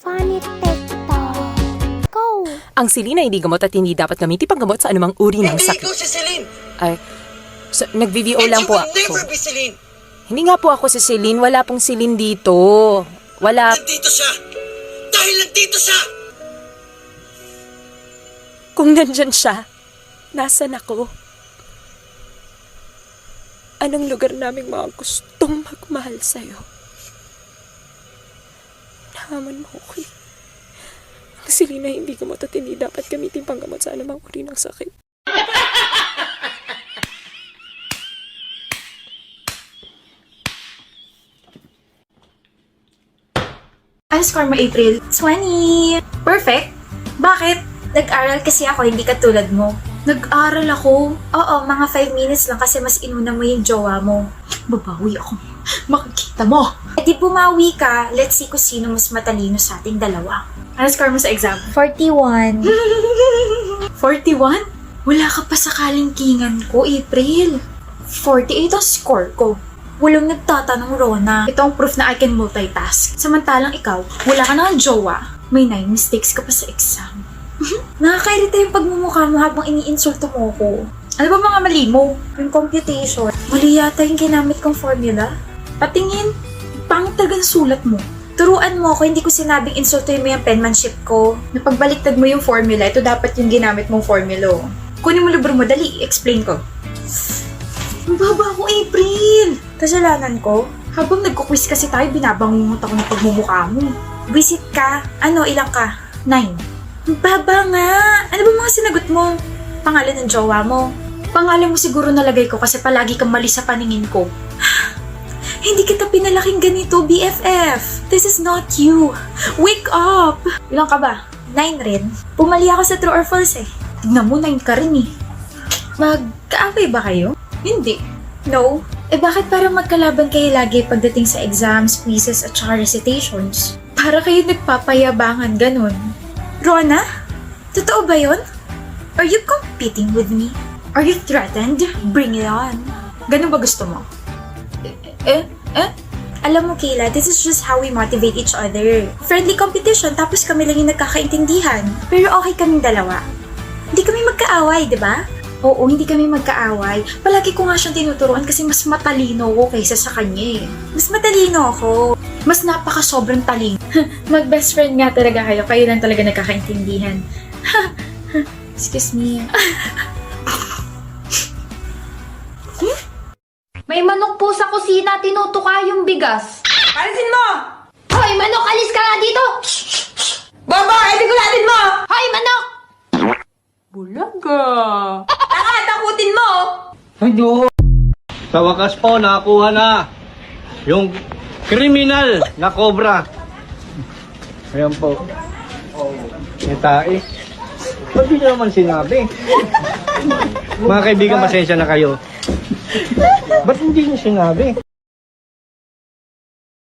Funny TikTok. Go! Ang silin ay hindi gamot at hindi dapat gamitin panggamot sa anumang uri ng Hindi sakit. ikaw si Celine! Ay, nag-VVO And lang you po will never ako. be Celine! Hindi nga po ako si Celine. Wala pong Celine dito. Wala. Nandito siya! Dahil nandito siya! Kung nandyan siya, nasan ako? Anong lugar naming mga gustong magmahal sa'yo? Nahaman mo ko eh. Ang Celine ay hindi gamot at hindi dapat gamitin panggamot sa anumang uri ng sakit. Ano score mo, April? 20! Perfect! Bakit? Nag-aral kasi ako, hindi katulad mo. Nag-aral ako. Oo, mga 5 minutes lang kasi mas inuna mo yung jowa mo. Babawi ako. Makikita mo. E di bumawi ka, let's see kung sino mas matalino sa ating dalawa. Ano score mo sa exam? 41. 41? Wala ka pa sa kalingkingan ko, April. 48 ang score ko. Walang nagtatanong, Rona. Ito ang proof na I can multitask. Samantalang ikaw, wala ka na ng jowa. May 9 mistakes ka pa sa exam. Nakakairita yung pagmumukha mo habang iniinsulto mo ko. Ano ba mga mali mo? Yung computation, mali yata yung ginamit kong formula. Patingin. Pangit talaga ng sulat mo. Turuan mo ako, hindi ko sinabing insultuin mo yung penmanship ko. Napagbaliktad mo yung formula, ito dapat yung ginamit mong formula. Kunin mo libro mo, dali, explain ko. Ang baba ko, April! Kasalanan ko? Habang nagko-quiz kasi tayo, binabangungot ako ng pagmumukha mo. Visit ka? Ano, ilang ka? 9. Ang baba nga! Ano ba mga sinagot mo? Pangalan ng jowa mo? Pangalan mo siguro nalagay ko kasi palagi kang mali sa paningin ko. Hindi kita pinalaking ganito, BFF. This is not you. Wake up! Ilang ka ba? 9 rin. Pumali ako sa true or false eh. Tignan mo, 9 ka rin eh. Magkaaway ba kayo? Hindi. No? Eh bakit parang magkalaban kayo lagi pagdating sa exams, quizzes at saka recitations? Para kayo nagpapayabangan ganun. Rona? Totoo ba yun? Are you competing with me? Are you threatened? Bring it on. Ganun ba gusto mo? Alam mo, Kayla, this is just how we motivate each other. Friendly competition, tapos kami lang yung nagkakaintindihan. Pero okay kaming dalawa. Hindi kami magkaaway, di ba? Oo, hindi kami magkaaway. Palagi ko nga siyang tinuturuan kasi mas matalino ko kaysa sa kanya eh. Mas matalino ako. Mas napaka-sobrang talino. Mag-best friend nga talaga kayo. Kayo lang talaga nagkakaintindihan. Excuse me. May manok po sa kusina, tinutuka yung bigas. Alisin mo! Hoy, manok, alis ka nga dito! Baba! Etigulatin mo! Hoy, manok! Bulaga! Taka! Takutin mo! Sa wakas po, nakakuha na yung kriminal na cobra. Ayan po. May tae. Ba't di nyo naman sinabi? Mga kaibigan, pasensya na kayo. Ba't hindi nyo sinabi?